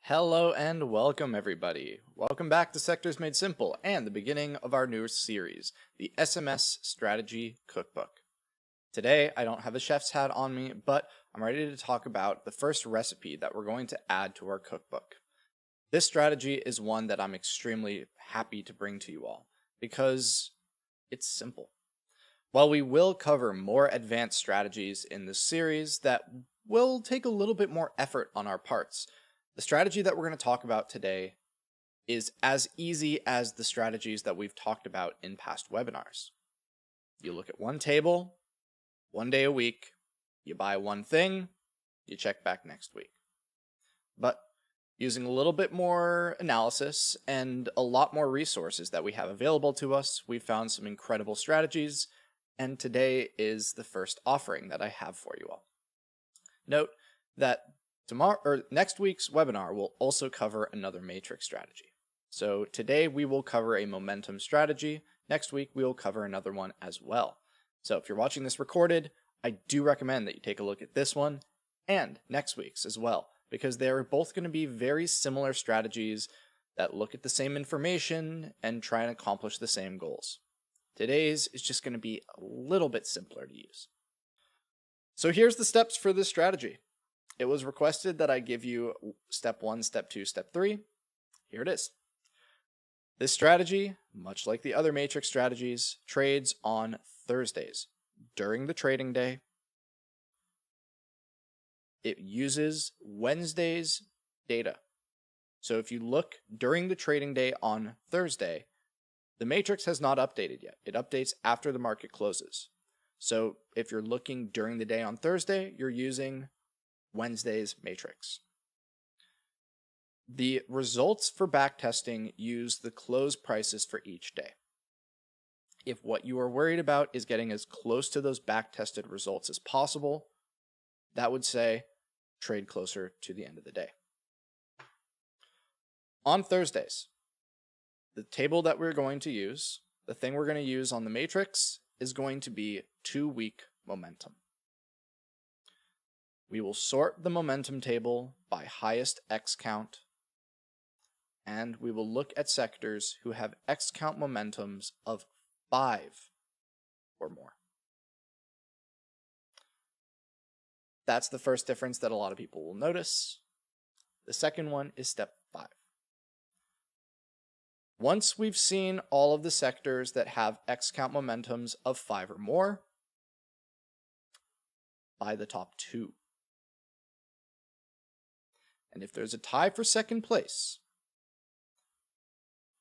Hello and welcome everybody. Welcome back to Sectors Made Simple and the beginning of our newest series, the SMS Strategy Cookbook. Today I don't have a chef's hat on me, but I'm ready to talk about the first recipe that we're going to add to our cookbook. This strategy is one that I'm extremely happy to bring to you all because it's simple. While we will cover more advanced strategies in this series that will take a little bit more effort on our parts, the strategy that we're going to talk about today is as easy as the strategies that we've talked about in past webinars. You look at one table, one day a week, you buy one thing, you check back next week. But using a little bit more analysis and a lot more resources that we have available to us, we've found some incredible strategies, and today is the first offering that I have for you all. Note that next week's webinar will also cover another matrix strategy. So today we will cover a momentum strategy. Next week we will cover another one as well. So if you're watching this recorded, I do recommend that you take a look at this one and next week's as well, because they're both going to be very similar strategies that look at the same information and try and accomplish the same goals. Today's is just going to be a little bit simpler to use. So here's the steps for this strategy. It was requested that I give you step 1, step 2, step 3. Here it is. This strategy, much like the other matrix strategies, trades on Thursdays during the trading day. It uses Wednesday's data. So if you look during the trading day on Thursday, the matrix has not updated yet. It updates after the market closes. So if you're looking during the day on Thursday, you're using Wednesday's matrix. The results for backtesting use the close prices for each day. If what you are worried about is getting as close to those backtested results as possible, that would say trade closer to the end of the day. On Thursdays, the table that we're going to use, the thing we're going to use on the matrix, is going to be 2-week momentum. We will sort the momentum table by highest X count, and we will look at sectors who have X count momentums of 5 or more. That's the first difference that a lot of people will notice. The second one is step 5. Once we've seen all of the sectors that have X count momentums of 5 or more, buy the top 2. And if there's a tie for second place,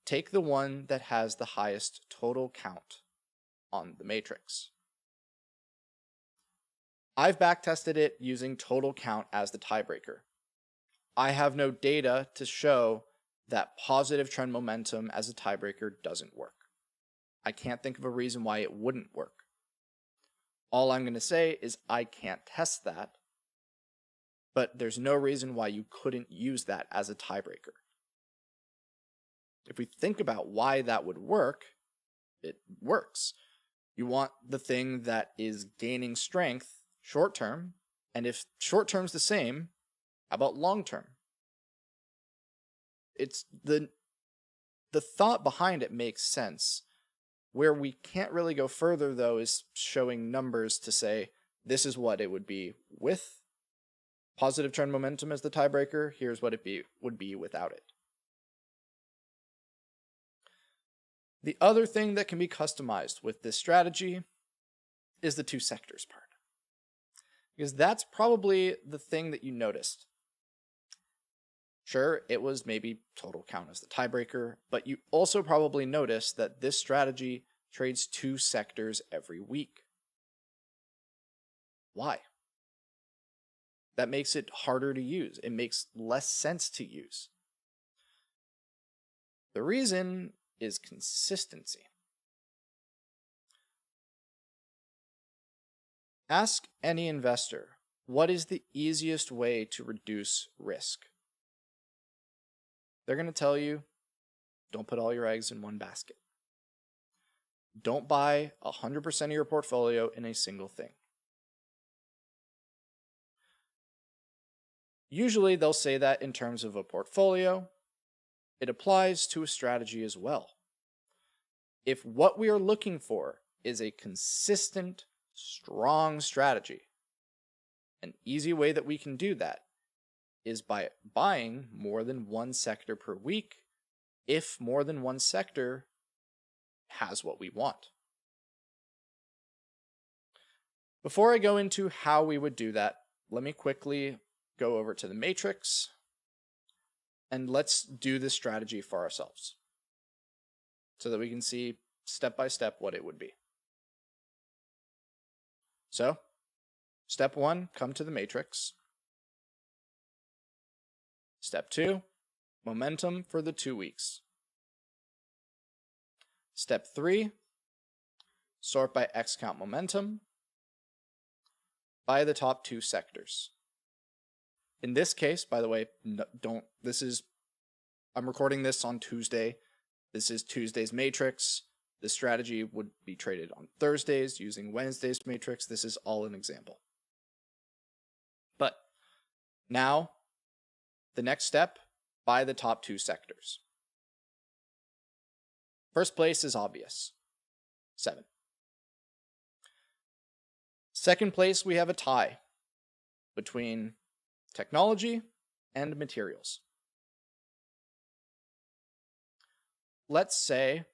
take the one that has the highest total count on the matrix. I've backtested it using total count as the tiebreaker. I have no data to show that positive trend momentum as a tiebreaker doesn't work. I can't think of a reason why it wouldn't work. All I'm going to say is I can't test that, but there's no reason why you couldn't use that as a tiebreaker. If we think about why that would work, it works. You want the thing that is gaining strength short term, and if short term's the same, how about long term? It's the thought behind it makes sense. Where we can't really go further though is showing numbers to say this is what it would be with positive trend momentum as the tiebreaker. Here's what it would be without it. The other thing that can be customized with this strategy is the 2 sectors part, because that's probably the thing that you noticed. Sure, it was maybe total count as the tiebreaker, but you also probably noticed that this strategy trades 2 sectors every week. Why? That makes it harder to use. It makes less sense to use. The reason is consistency. Ask any investor, what is the easiest way to reduce risk? They're going to tell you, don't put all your eggs in one basket. Don't buy 100% of your portfolio in a single thing. Usually they'll say that in terms of a portfolio. It applies to a strategy as well. If what we are looking for is a consistent, strong strategy, an easy way that we can do that is by buying more than one sector per week if more than one sector has what we want. Before I go into how we would do that, let me quickly go over to the matrix and let's do this strategy for ourselves so that we can see step by step what it would be. So, step 1, come to the matrix. Step 2, momentum for the 2 weeks. Step 3, sort by X count momentum by the top 2 sectors. In this case, by the way, I'm recording this on Tuesday. This is Tuesday's matrix. This strategy would be traded on Thursdays using Wednesday's matrix. This is all an example. But now, the next step, buy the top 2 sectors. First place is obvious, 7. Second place, we have a tie between technology and materials. Let's say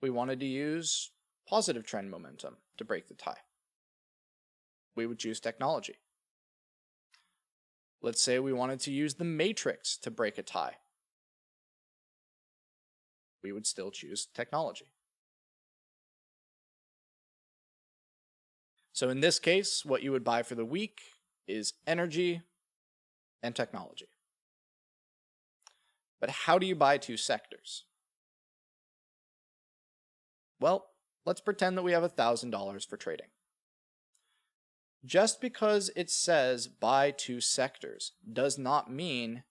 we wanted to use positive trend momentum to break the tie. We would choose technology. Let's say we wanted to use the matrix to break a tie. We would still choose technology. So in this case, what you would buy for the week is energy and technology. But how do you buy 2 sectors? Well, let's pretend that we have $1,000 for trading. Just because it says buy 2 sectors does not mean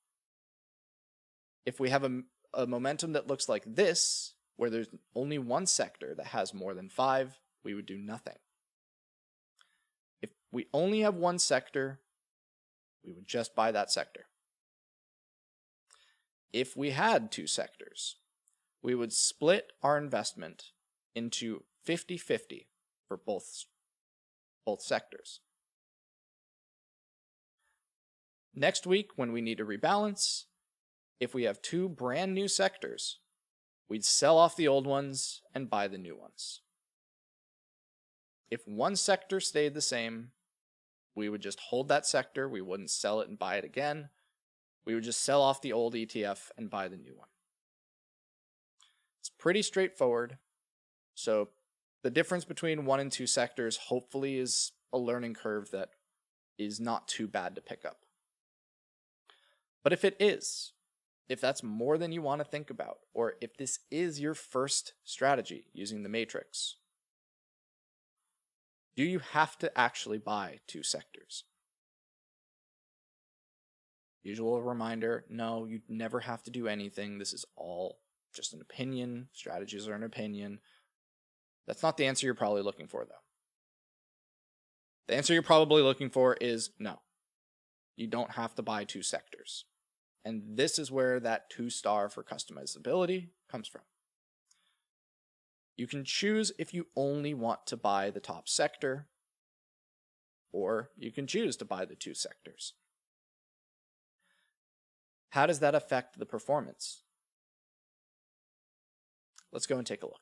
if we have a momentum that looks like this, where there's only one sector that has more than 5, we would do nothing. If we only have one sector, we would just buy that sector. If we had 2 sectors, we would split our investment into 50-50 for both sectors. Next week, when we need to rebalance, if we have 2 brand new sectors, we'd sell off the old ones and buy the new ones. If one sector stayed the same, we would just hold that sector, we wouldn't sell it and buy it again. We would just sell off the old ETF and buy the new one. It's pretty straightforward. So the difference between 1 and 2 sectors hopefully is a learning curve that is not too bad to pick up. But if it is, if that's more than you want to think about, or if this is your first strategy using the matrix, do you have to actually buy 2 sectors? Usual reminder, no, you never have to do anything. This is all just an opinion. Strategies are an opinion. That's not the answer you're probably looking for, though. The answer you're probably looking for is no. You don't have to buy 2 sectors. And this is where that 2-star for customizability comes from. You can choose if you only want to buy the top sector, or you can choose to buy the 2 sectors. How does that affect the performance? Let's go and take a look.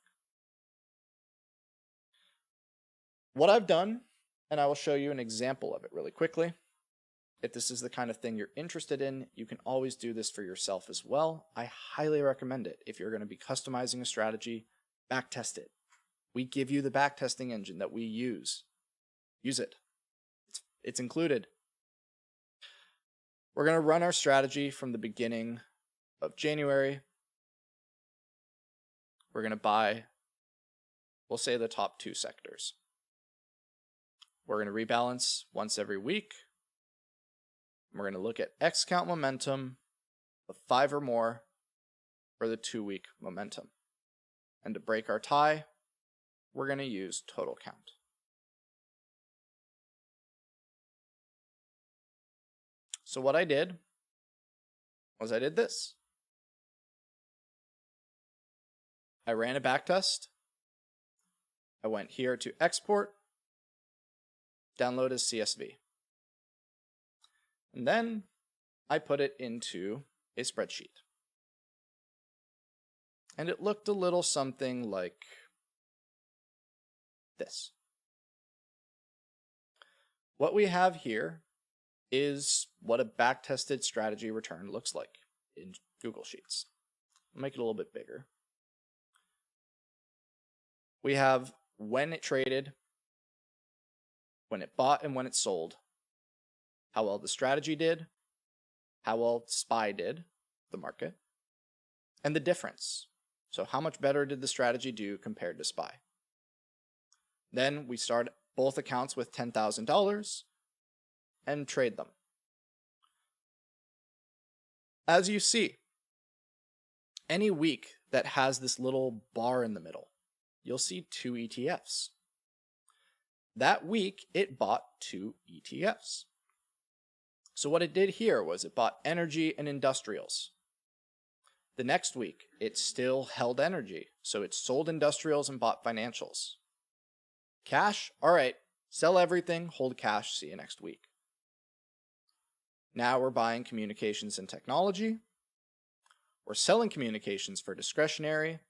What I've done, and I will show you an example of it really quickly. If this is the kind of thing you're interested in, you can always do this for yourself as well. I highly recommend it. If you're going to be customizing a strategy, backtest it. We give you the backtesting engine that we use. Use it. It's included. We're going to run our strategy from the beginning of January. We're going to buy, we'll say, the top 2 sectors. We're going to rebalance once every week. We're going to look at X count momentum of 5 or more for the 2-week momentum. And to break our tie, we're going to use total count. So what I did was I did this. I ran a backtest. I went here to export, download as CSV. And then I put it into a spreadsheet. And it looked a little something like this. What we have here is what a backtested strategy return looks like in Google Sheets. I'll make it a little bit bigger. We have when it traded, when it bought, and when it sold, how well the strategy did, how well SPY did, the market, and the difference. So how much better did the strategy do compared to SPY? Then we start both accounts with $10,000 and trade them. As you see, any week that has this little bar in the middle, you'll see 2 ETFs. That week, it bought 2 ETFs. So what it did here was it bought energy and industrials. The next week, it still held energy, so it sold industrials and bought financials. Cash, all right, sell everything, hold cash, see you next week. Now we're buying communications and technology. We're selling communications for discretionary,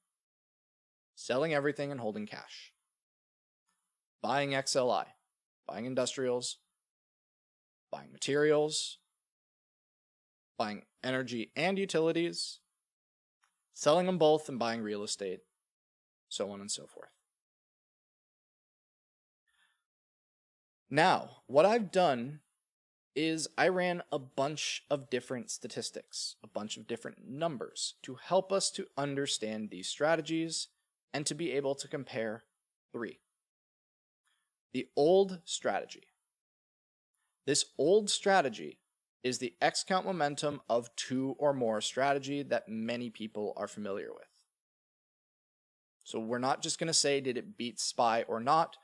selling everything and holding cash. Buying XLI, buying industrials, buying materials, buying energy and utilities, selling them both and buying real estate, so on and so forth. Now, what I've done is I ran a bunch of different statistics, a bunch of different numbers to help us to understand these strategies and to be able to compare 3. The old strategy. This old strategy is the X count momentum of 2 or more strategy that many people are familiar with. So we're not just going to say, did it beat SPY or not?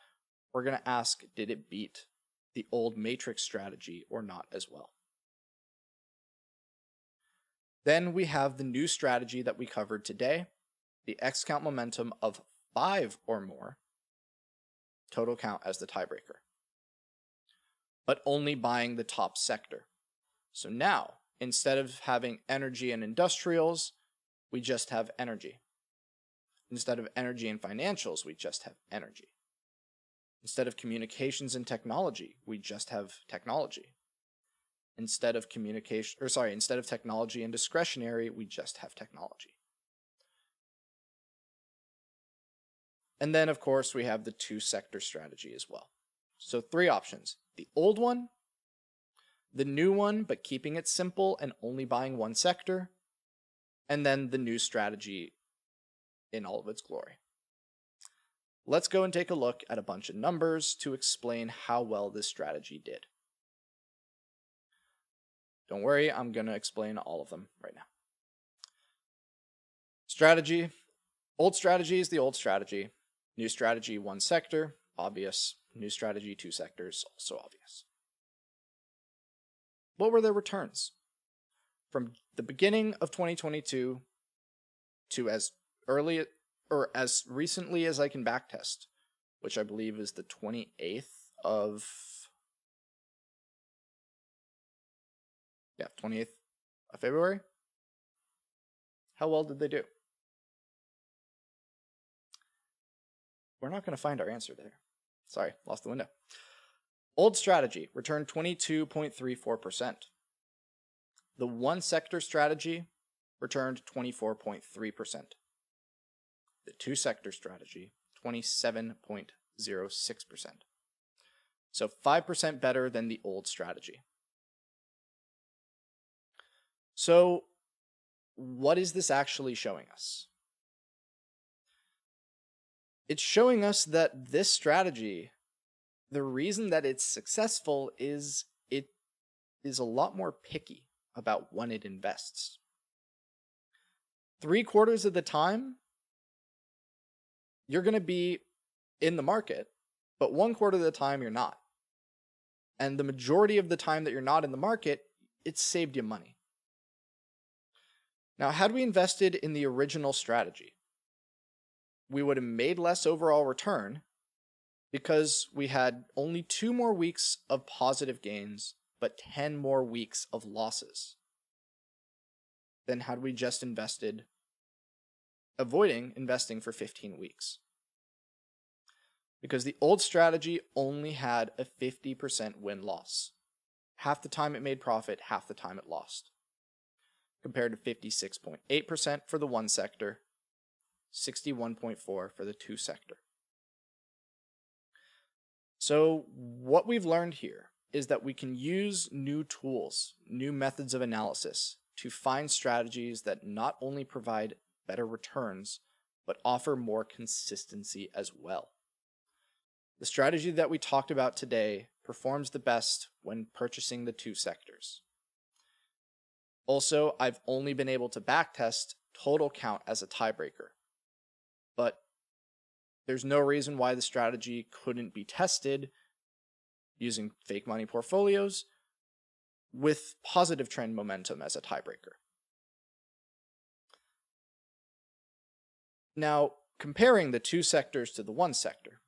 We're going to ask, did it beat the old matrix strategy or not as well? Then we have the new strategy that we covered today, the X count momentum of 5 or more, total count as the tiebreaker, but only buying the top sector. So now, instead of having energy and industrials, we just have energy. Instead of energy and financials, we just have energy. Instead of communications and technology, we just have technology. Instead of technology and discretionary, we just have technology. And then, of course, we have the 2-sector strategy as well. So 3 options. The old one, the new one, but keeping it simple and only buying 1 sector, and then the new strategy in all of its glory. Let's go and take a look at a bunch of numbers to explain how well this strategy did. Don't worry, I'm going to explain all of them right now. Strategy. Old strategy is the old strategy. New strategy, 1 sector, obvious. New strategy, 2 sectors, also obvious. What were their returns? From the beginning of 2022 to as recently as I can backtest, which I believe is the 28th of 28th of February. How well did they do? We're not going to find our answer there. Sorry, lost the window. Old strategy returned 22.34%. The 1-sector strategy returned 24.3%. The 2-sector strategy, 27.06%. So 5% better than the old strategy. So what is this actually showing us? It's showing us that this strategy, the reason that it's successful is it is a lot more picky about when it invests. 3/4 of the time, you're going to be in the market, but 1/4 of the time you're not. And the majority of the time that you're not in the market, it saved you money. Now, had we invested in the original strategy, we would have made less overall return because we had only 2 more weeks of positive gains, but 10 more weeks of losses than had we just avoiding investing for 15 weeks. Because the old strategy only had a 50% win-loss. Half the time it made profit, half the time it lost. Compared to 56.8% for the 1 sector, 61.4% for the 2 sector. So what we've learned here is that we can use new tools, new methods of analysis to find strategies that not only provide better returns, but offer more consistency as well. The strategy that we talked about today performs the best when purchasing the 2 sectors. Also, I've only been able to backtest total count as a tiebreaker, but there's no reason why the strategy couldn't be tested using fake money portfolios with positive trend momentum as a tiebreaker. Now, comparing the 2 sectors to the 1 sector,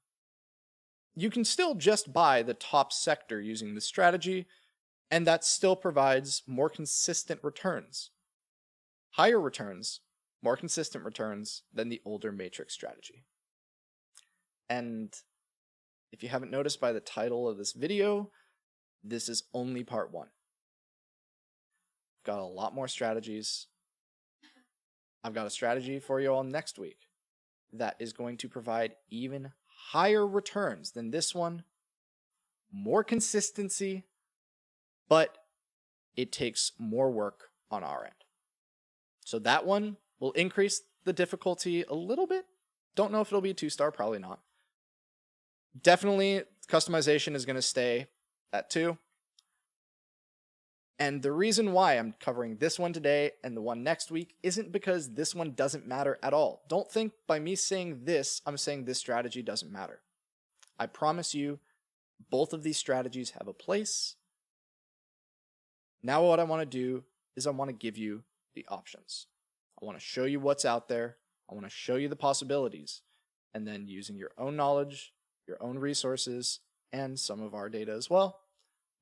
you can still just buy the top sector using this strategy, and that still provides more consistent returns. Higher returns, more consistent returns than the older matrix strategy. And if you haven't noticed by the title of this video, this is only part 1. I've got a lot more strategies. I've got a strategy for you all next week that is going to provide even higher returns than this one, more consistency, but it takes more work on our end. So that one will increase the difficulty a little bit. Don't know if it'll be a 2-star, probably not. Definitely customization is going to stay at 2. And the reason why I'm covering this one today and the one next week isn't because this one doesn't matter at all. Don't think by me saying this, I'm saying this strategy doesn't matter. I promise you, both of these strategies have a place. Now what I want to do is I want to give you the options. I want to show you what's out there. I want to show you the possibilities. And then using your own knowledge, your own resources, and some of our data as well,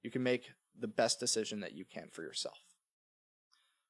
you can make the best decision that you can for yourself.